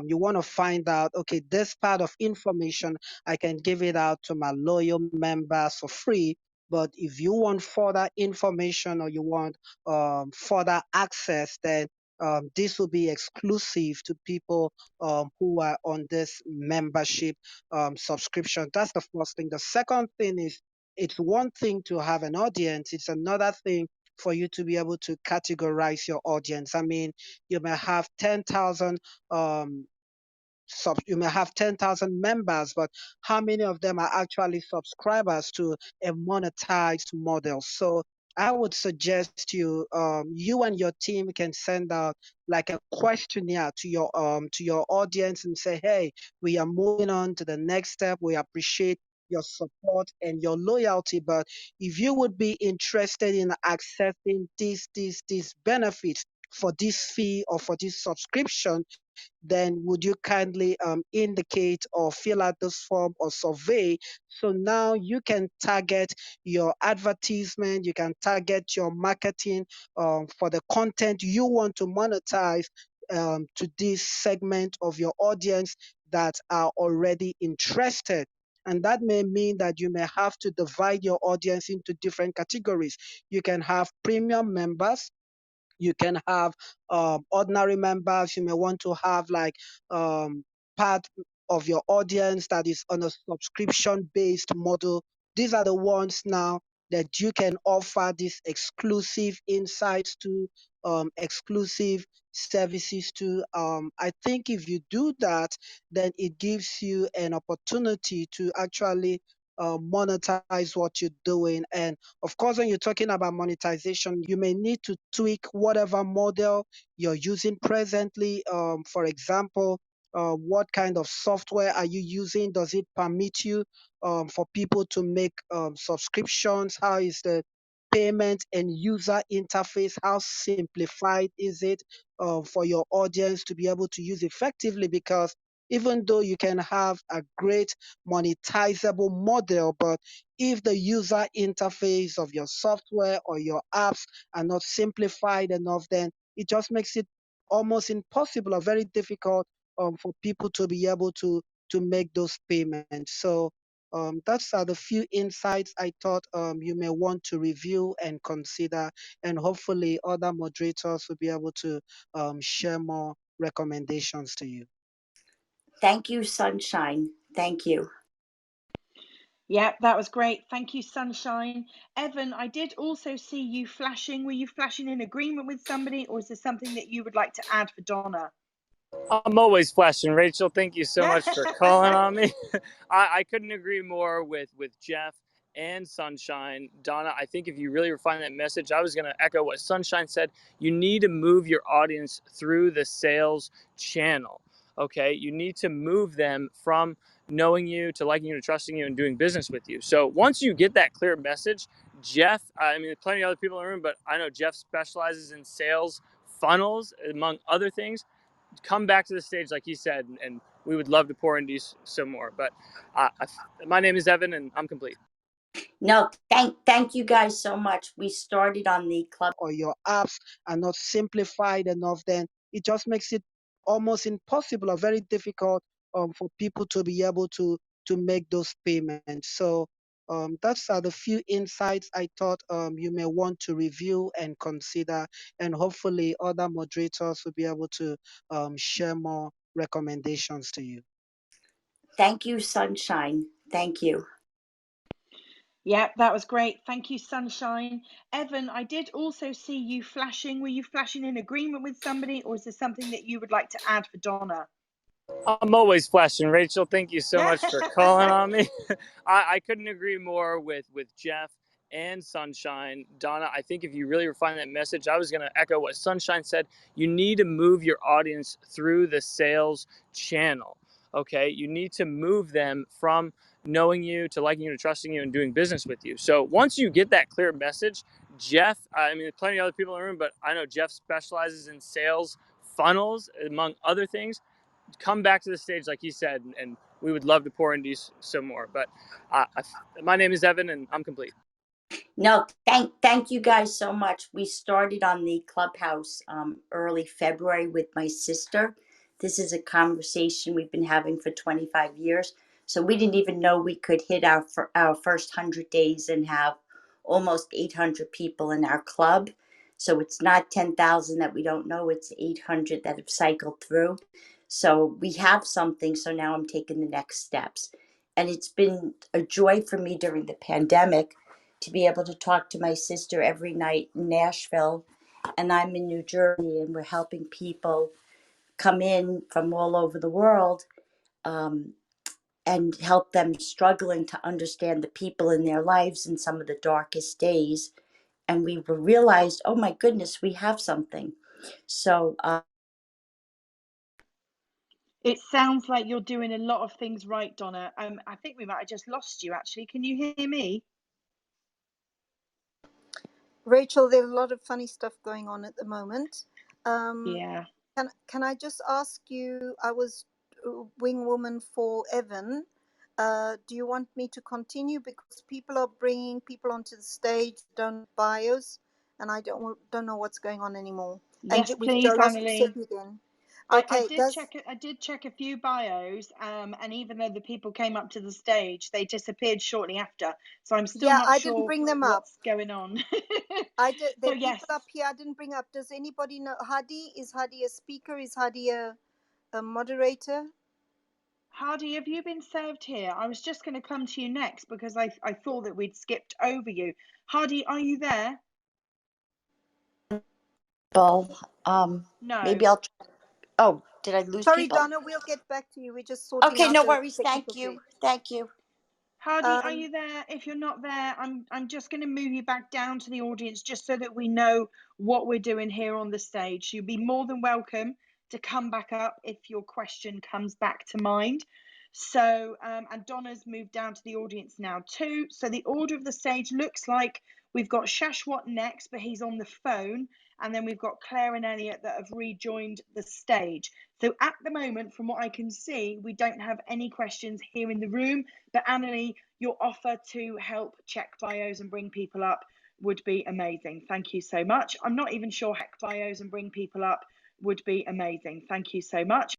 you want to find out, okay, this part of information, I can give it out to my loyal members for free. But if you want further information or you want further access, then this will be exclusive to people who are on this membership subscription. That's the first thing. The second thing is, it's one thing to have an audience, it's another thing for you to be able to categorize your audience. I mean, you may have 10,000 you may have 10,000 members, but how many of them are actually subscribers to a monetized model? So I would suggest you and your team can send out like a questionnaire to your audience and say, hey, we are moving on to the next step. We appreciate your support and your loyalty, but if you would be interested in accessing these benefits for this fee or for this subscription, then would you kindly indicate or fill out this form or survey? So now you can target your advertisement, you can target your marketing for the content you want to monetize to this segment of your audience that are already interested. And that may mean that you may have to divide your audience into different categories. You can have premium members, you can have ordinary members. You may want to have like part of your audience that is on a subscription-based model. These are the ones now that you can offer these exclusive insights to, exclusive services to. I think if you do that, then it gives you an opportunity to actually monetize what you're doing. And of course, when you're talking about monetization, you may need to tweak whatever model you're using presently. For example, what kind of software are you using? Does it permit you for people to make subscriptions? How is the payment and user interface? How simplified is it for your audience to be able to use effectively? Because even though you can have a great monetizable model, but if the user interface of your software or your apps are not simplified enough, then it just makes it almost impossible or very difficult for people to be able to make those payments. So that's the few insights I thought you may want to review and consider, and hopefully other moderators will be able to share more recommendations to you. Thank you, Sunshine. Thank you. Yeah, that was great. Thank you, Sunshine. Evan, I did also see you flashing. Were you flashing in agreement with somebody, or is there something that you would like to add for Donna? I'm always flashing. Rachel, thank you so much for calling on me. I couldn't agree more with Jeff and Sunshine. Donna, I think if you really refine that message, I was going to echo what Sunshine said. You need to move your audience through the sales channel. Okay, you need to move them from knowing you to liking you to trusting you and doing business with you. So once you get that clear message, Jeff, I mean, there's plenty of other people in the room, but I know Jeff specializes in sales funnels, among other things. Come back to the stage, like he said, and we would love to pour into you some more. But my name is Evan, and I'm complete. No, thank you guys so much. We started on the club. Or your apps are not simplified enough, then it just makes it almost impossible or very difficult for people to be able to make those payments. So that's the few insights I thought you may want to review and consider, and hopefully other moderators will be able to share more recommendations to you. Thank you, Sunshine. Thank you. Yeah, that was great. Thank you, Sunshine. Evan, I did also see you flashing. Were you flashing in agreement with somebody, or is there something that you would like to add for Donna? I'm always flashing. Rachel, thank you so much for calling on me. I couldn't agree more with Jeff and Sunshine. Donna, I think if you really refine that message, I was going to echo what Sunshine said. You need to move your audience through the sales channel. Okay, you need to move them from knowing you to liking you to trusting you and doing business with you. So once you get that clear message, Jeff, I mean, there's plenty of other people in the room, but I know Jeff specializes in sales funnels, among other things. Come back to the stage, like he said, and we would love to pour into you some more. But my name is Evan, and I'm complete. No, thank you guys so much. We started on the Clubhouse early February with my sister. This is a conversation we've been having for 25 years. So we didn't even know we could hit our first 100 days and have almost 800 people in our club. So it's not 10,000 that we don't know, it's 800 that have cycled through. So we have something, so now I'm taking the next steps. And it's been a joy for me during the pandemic to be able to talk to my sister every night in Nashville, and I'm in New Jersey, and we're helping people come in from all over the world and help them struggling to understand the people in their lives in some of the darkest days. And we realized, oh my goodness, we have something. So it sounds like you're doing a lot of things right, Donna. I think we might have just lost you, actually. Can you hear me? Rachel, there's a lot of funny stuff going on at the moment. Yeah. Can I just ask you, I was wing woman for Evan. Do you want me to continue? Because people are bringing people onto the stage, don't bios, and I don't know what's going on anymore. Yes, and please, Annalie. again. Okay, I did check a few bios, and even though the people came up to the stage, they disappeared shortly after. So I'm still not sure didn't bring them what's going on. I did. There are so, yes. people up here I didn't bring up. Does anybody know Hadi? Is Hadi a speaker? Is Hadi a moderator? Hadi, have you been served here? I was just going to come to you next because I thought that we'd skipped over you. Hadi, are you there? well, no. Maybe I'll try. Oh, did I lose Sorry, people? Donna, we'll get back to you. We're just sorting Okay, out no the worries. technical Thank you. thing. Thank you. Hadi, are you there? If you're not there, I'm just going to move you back down to the audience just so that we know what we're doing here on the stage. You'll be more than welcome to come back up if your question comes back to mind. So, and Donna's moved down to the audience now too. So the order of the stage looks like we've got Shashwat next, but he's on the phone. And then we've got Claire and Elliot that have rejoined the stage. So at the moment, from what I can see, we don't have any questions here in the room. But Annalie, your offer to help check bios and bring people up would be amazing. Thank you so much. I'm not even sure hack bios and bring people up would be amazing. Thank you so much.